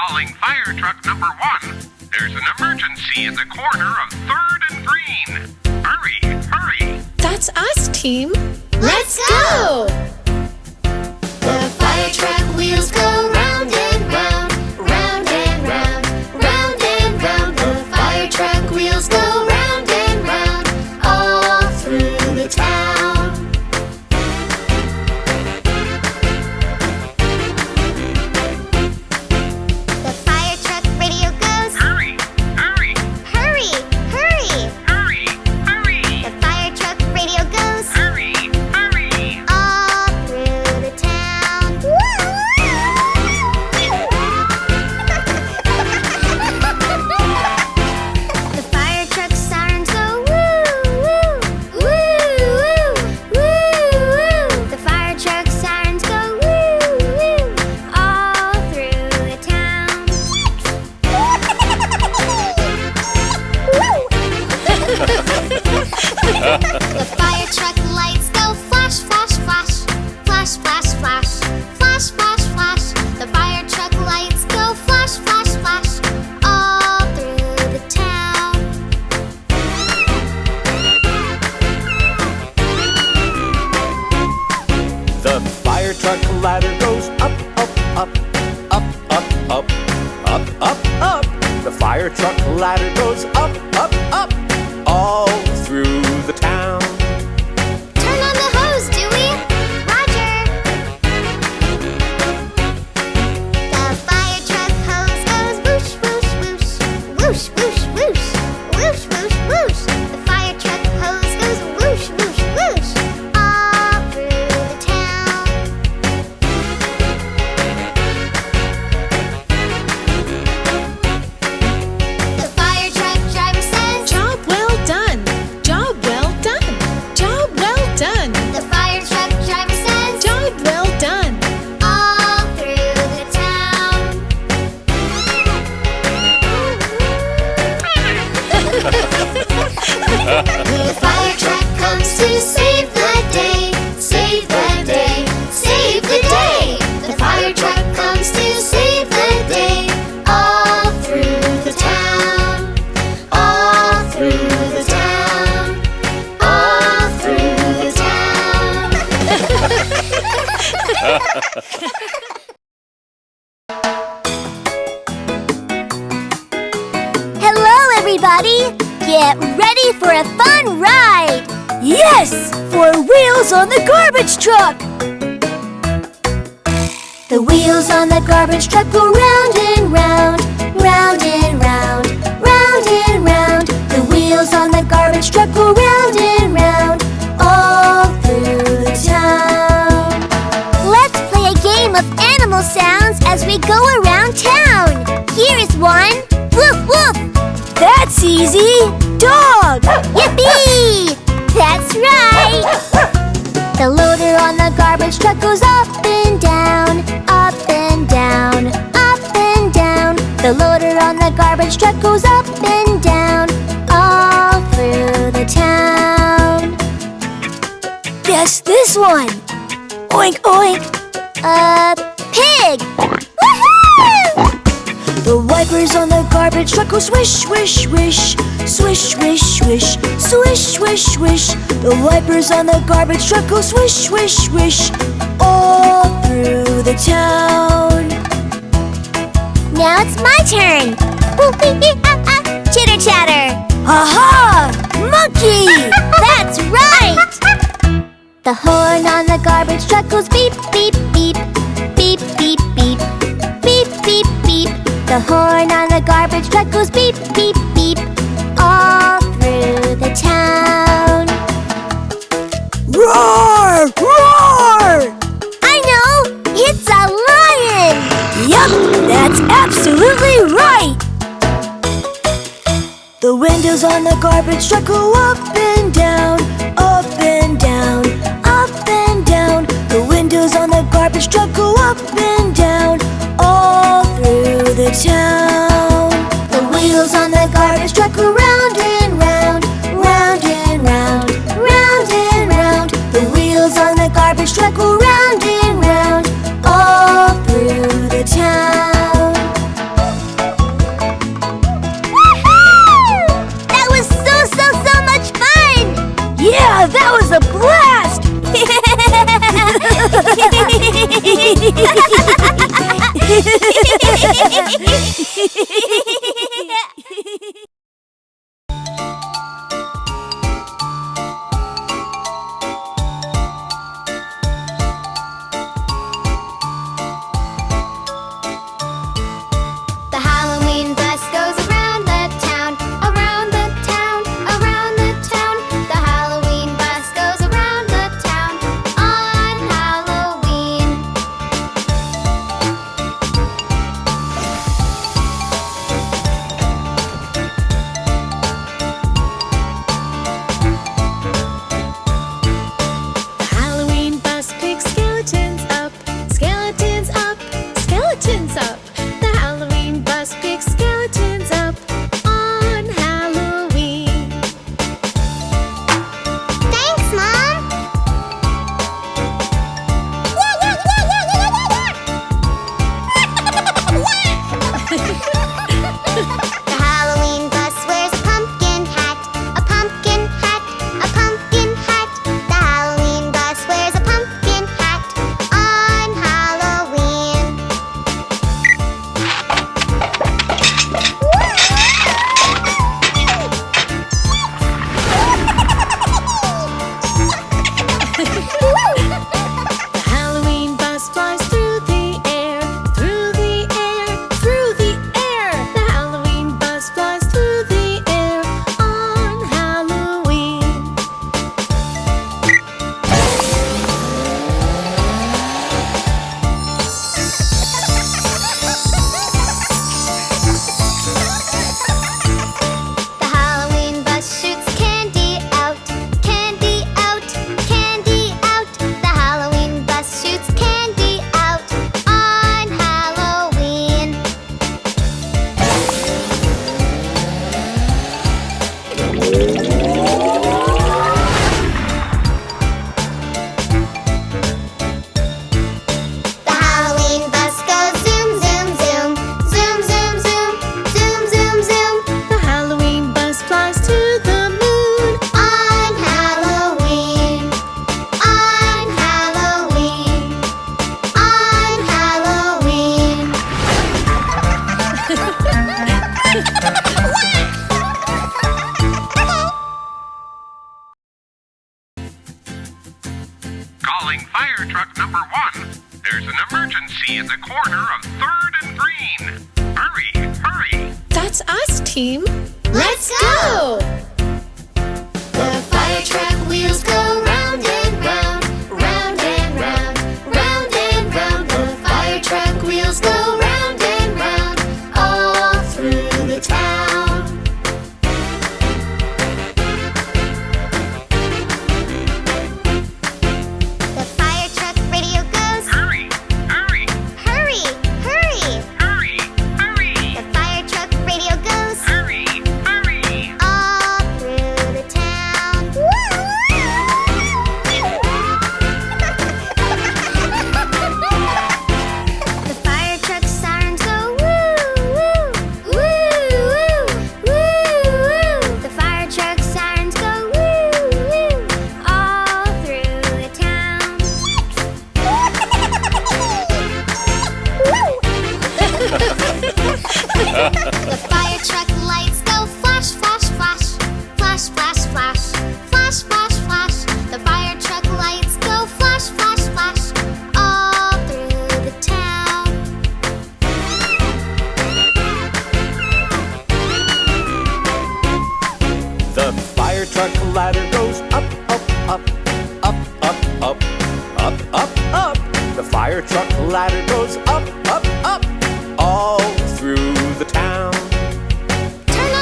Calling fire truck number 1. There's an emergency at the corner of 3rd and Green. Hurry, hurry. That's us, team. Let's go! The fire truck wheels go round and round, round and round, round and round. The fire truck wheels go round and round, all through the town. The fire truck radio goes, Hurry, hurry, hurry, hurry. hurry, hurry. The fire truck radio goes, Hurry, hurry. all through the town. The fire truck sirens go woo, woo, woo, woo, woo, woo. The fire truck sirens go woo, woo, all through the town. The fire truck lights go flash, flash, flash, flash, flash, flash, flash, flash, flash. The fire truck lights go flash, flash, flash, all through the town. The fire truck ladder goes up, up, up, up, up, up, up, up, up. The fire truck ladder goes up, up, up, all through the town. Turn on the hose, Dewey. Roger. The fire truck hose goes whoosh, whoosh, whoosh, whoosh, whoosh, whoosh, whoosh, whoosh, whoosh. The fire truck hose goes whoosh, whoosh, whoosh, all through the town. The fire truck driver says, Job well done. Job well done. Job well done. the fire truck driver says, Job well done. all through the town. The fire truck comes to save the day, save the day, save the day. The fire truck comes to save the day, all through the town, all through the town, all through the town. Hello, everybody! Get ready for a fun ride! Yes! For wheels on the garbage truck! The wheels on the garbage truck go round and round, round and round, round and round. The wheels on the garbage truck go round and round, all through the town. Let's play a game of animal sounds as we go around town. Here is one. Woof, woof. That's easy. Dog. Yippee! That's right. The loader on the garbage truck goes up and down, up and down, up and down. The loader on the garbage truck goes up and down, all through the town. Guess this one. Oink, oink. Pig. Woohoo! The wipers on the garbage truck go swish, swish, swish, swish, swish, swish, swish, swish, swish. The wipers on the garbage truck go swish, swish, swish, all through the town. Now it's my turn. Chitter chatter. Aha! Monkey! That's right! The horn on the garbage truck goes beep, beep, beep, beep, beep, beep, beep, beep, beep. The horn on the garbage truck goes beep, beep, beep, all through the town. Roar! Roar! I know! It's a lion! Yup! That's absolutely right! The windows on the garbage truck go up and down, up and down, up and down. The windows on the garbage truck go up and down, all through the town. The wheels on the garbage truck go round and round, round and round, round and round. The wheels on the garbage truck go round and round, all through the town. The Halloween bus goes around the town, around the town, around the town. The Halloween bus goes around the town on Halloween. The Halloween bus picks skeletons up, skeletons up, skeletons up. The Halloween bus picks skeletons up on Halloween. Thanks, Mom! The Halloween bus wears a pumpkin hat, a pumpkin hat, a pumpkin hat. The Halloween bus wears a pumpkin hat on Halloween. The Halloween bus flies through the air, through the air, through the air. The Halloween bus flies through the air on Halloween. The Halloween bus shoots candy out, candy out, candy out. The Halloween bus shoots candy out on Halloween. The Halloween bus goes zoom, zoom, zoom, zoom, zoom, zoom, zoom, zoom, zoom. The Halloween bus flies to the moon. On Halloween, on Halloween, on Halloween. Calling fire truck number 1. There's an emergency at the corner of 3rd and Green. Hurry, hurry. That's us, team. Let's go! The fire truck wheels go round and round, round and round, round and round. The fire truck wheels go round and round, all through the town. The fire truck radio goes, Hurry, hurry, hurry, hurry. hurry, hurry. The fire truck radio goes, Hurry, hurry. all through the town. The fire truck sirens go woo, woo, woo, woo, woo, woo. The fire truck sirens go woo, woo, all through the town. The fire truck lights go flash, flash, flash, flash, flash, flash, flash, flash, flash. The fire truck lights go flash, flash, flash, all through the town. The fire truck ladder goes up, up, up, up, up, up, up, up, up. The fire truck ladder goes up, up, up, all through the town. Turn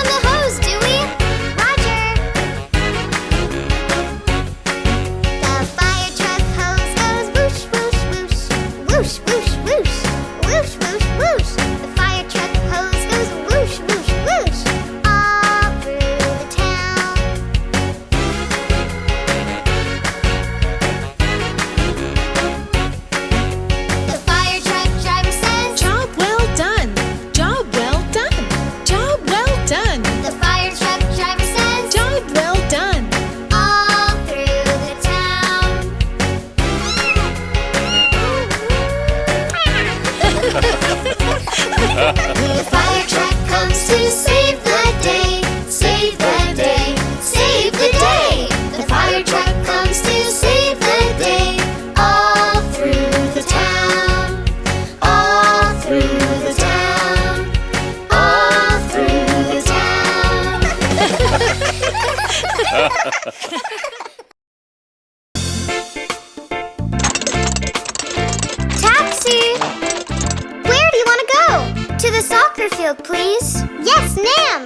The fire truck comes to save the day, save the day, save the day. The fire truck comes to save the day, all through the town, all through the town, all through the town. Taxi! Where do you want to go? To the soccer field, please. Yes, ma'am.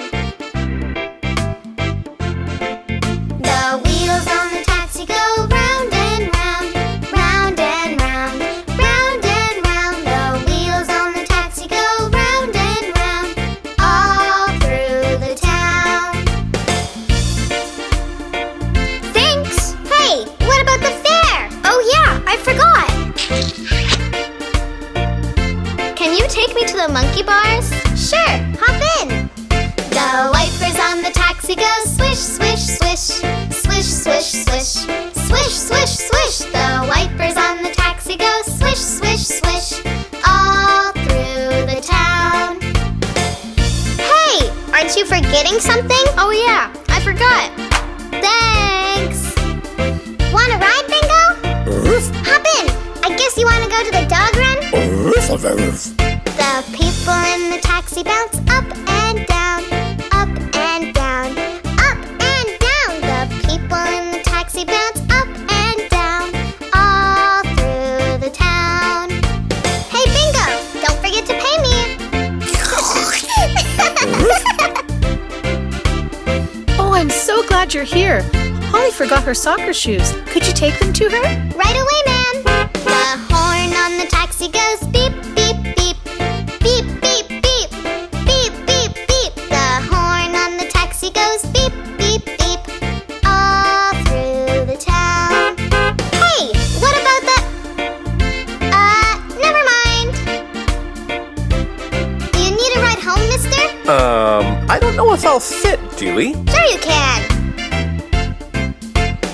The wheels on the taxi go round and round, round and round, round and round. The wheels on the taxi go round and round, all through the town. Thanks. Hey, what about the fare? Oh yeah, I forgot. Can you take me to the monkey bars? Sure, hop in. The wipers on the taxi go swish, swish, swish, swish, swish, swish, swish, swish, swish. The wipers on the taxi go swish, swish, swish, all through the town. Hey, aren't you forgetting something? Oh yeah, I forgot. Thanks. Want a ride, Bingo? Hop in. I guess you want to go to the dog run? The people in the taxi bounce up and down, up and down, up and down. The people in the taxi bounce up and down, all through the town. Hey, Bingo, don't forget to pay me. Oh, I'm so glad you're here. Holly forgot her soccer shoes. Could you take them to her? Right away, ma'am. The horn on the taxi goes beep, beep, beep, beep, beep, beep, beep, beep, beep. The horn on the taxi goes beep, beep, beep, all through the town. Hey, what about the... never mind. Do you need a ride home, mister? I don't know if I'll fit, Dewey. Sure you can.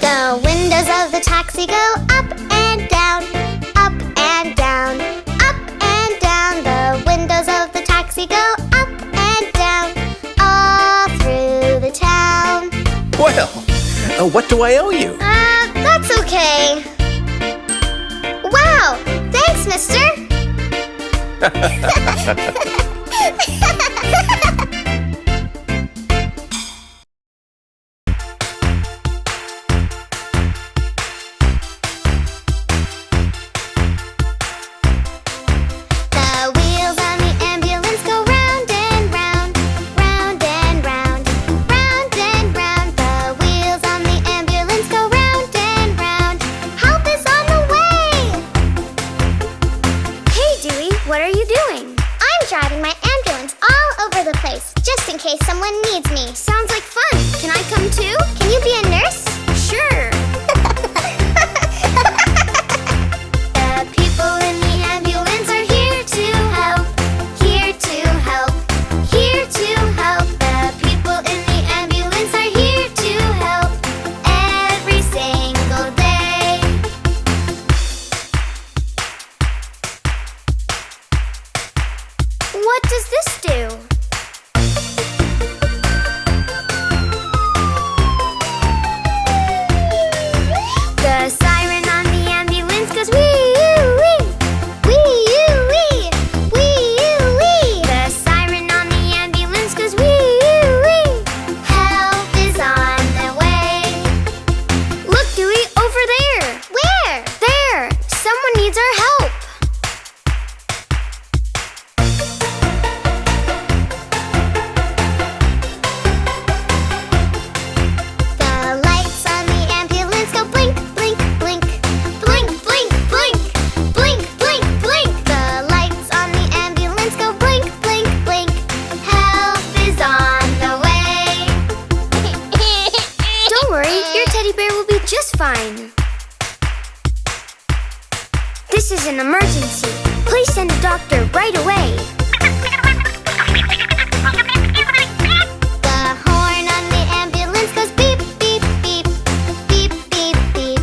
The windows of the taxi go up and down, up and down, up and down. The windows of the taxi go up and down, all through the town. Well, what do I owe you? That's okay. Wow, thanks, mister. The wheels on the ambulance go round and round, round and round, round and round. The wheels on the ambulance go round and round. Help is on the way. Hey, Dewey, what are you doing? I'm driving my ambulance all over the place, just in case someone needs me. Sounds like fun. Can I come too? Can you be a nurse? Sure. The people in the ambulance are here to help, here to help, here to help. The people in the ambulance are here to help every single day. What does this do? The siren on the ambulance goes wee-oo-wee, wee-oo-wee, wee-oo-wee. The siren on the ambulance goes wee-oo-wee. Help is on the way. Look, Dewey, over there. Where? There. Someone needs our help. The lights on the ambulance go blink, blink, blink, blink, blink, blink, blink, blink, blink. The lights on the ambulance go blink, blink, blink. Help is on the way. Don't worry, your teddy bear will be just fine. This is an emergency. Please send a doctor right away. The horn on the ambulance goes beep, beep, beep, beep, beep, beep,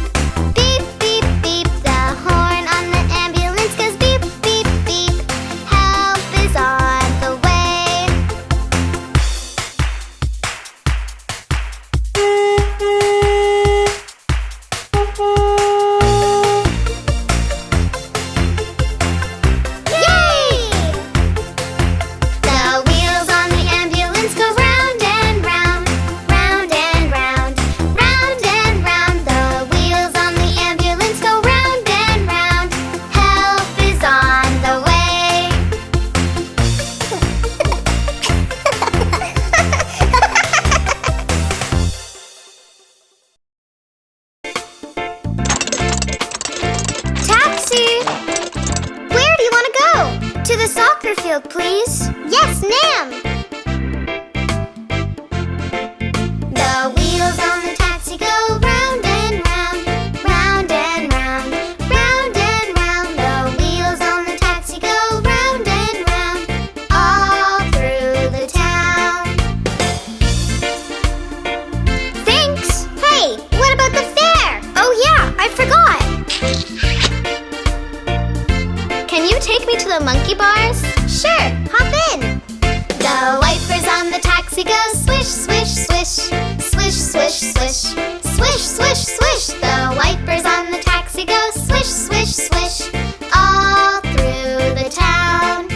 beep, beep, beep. The horn on the ambulance goes beep, beep, beep. Help is on field, please? Yes, ma'am. The wheels on the taxi go round and round, round and round, round and round. The wheels on the taxi go round and round, all through the town. Thanks. Hey, what about the fare? Oh yeah, I forgot. Can you take me to the monkey bars? Sure, hop in. The wipers on the taxi go swish, swish, swish, swish, swish, swish, swish, swish, swish. The wipers on the taxi go swish, swish, swish, all through the town.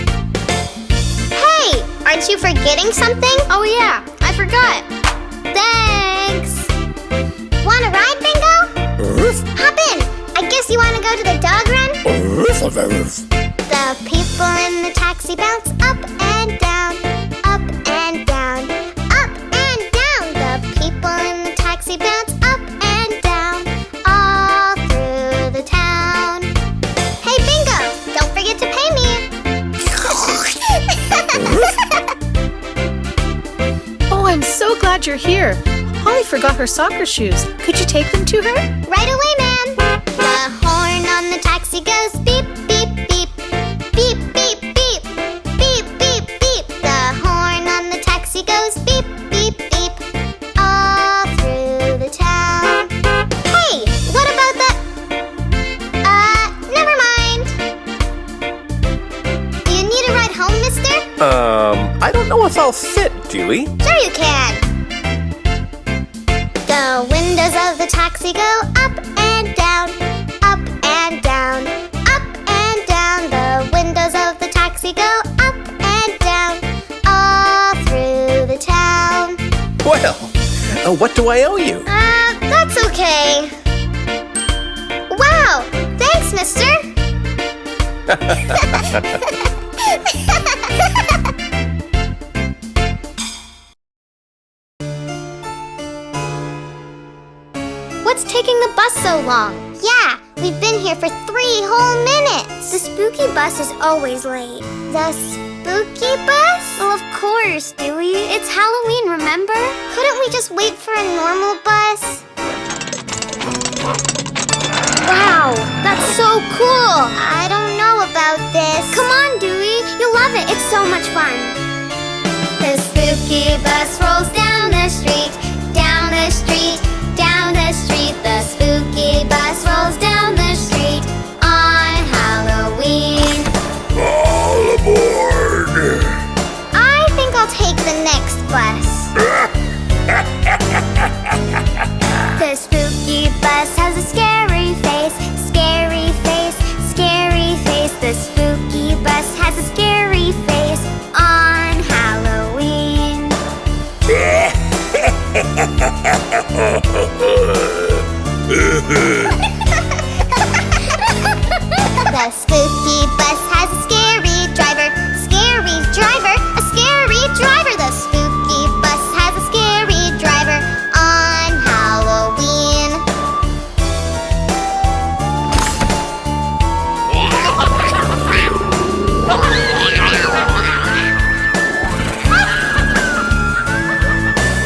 Hey, aren't you forgetting something? Oh yeah, I forgot. Thanks. Want a ride, Bingo? Hop in. I guess you want to go to the dog run? The people in the taxi bounce up and down, up and down, up and down. The people in the taxi bounce up and down, all through the town. Hey, Bingo, don't forget to pay me. Oh, I'm so glad you're here. Holly forgot her soccer shoes. Could you take them to her? Right away, ma'am. The horn on the taxi goes beep, beep, beep, beep, beep, beep, beep, beep, beep. The horn on the taxi goes beep, beep, beep, all through the town. Hey, what about the... never mind. Do you need a ride home, mister? I don't know if I'll fit, Dewey. Sure you can. The windows of the taxi go up and down, up and down, up and down. The windows of the taxi go up and down, all through the town. Well, what do I owe you? That's okay. Wow, thanks, mister. What's taking the bus so long? Yeah, we've been here for 3 whole minutes. The spooky bus is always late. The spooky bus? Well, of course, Dewey. It's Halloween, remember? Couldn't we just wait for a normal bus? Wow, that's so cool. I don't know about this. Come on, Dewey. You'll love it. It's so much fun. The spooky bus rolls down the street, down the street, down the street. The spooky bus rolls down the street on Halloween. All aboard! I think I'll take the next bus. The spooky bus has a scary face, scary face, scary face. The spooky bus has a scary face on Halloween. The spooky bus has a scary driver, scary driver, a scary driver. The spooky bus has a scary driver on Halloween.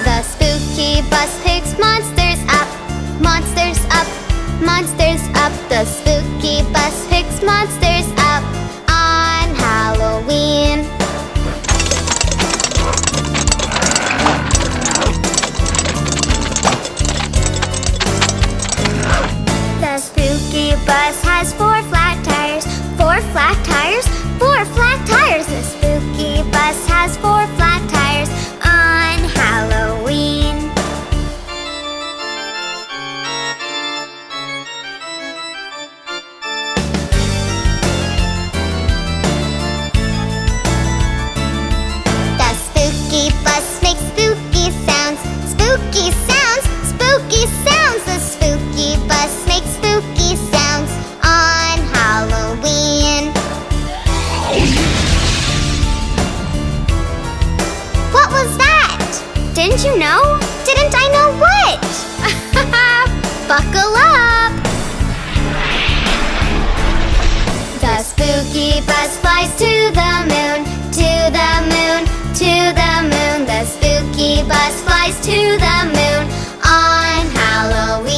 The spooky bus picks monsters up, monsters up, monsters up. The spooky bus picks monsters up on Halloween. The spooky bus has 4 flat tires, 4 flat tires, 4 flat tires. The spooky bus has 4 flat tires on Halloween. The spooky bus makes spooky sounds, spooky sounds, spooky sounds. The spooky bus makes spooky sounds on Halloween. What was that? Didn't you know? Didn't I know what? Buckle up! The spooky bus flies to the moon, monkey bus flies to the moon on Halloween.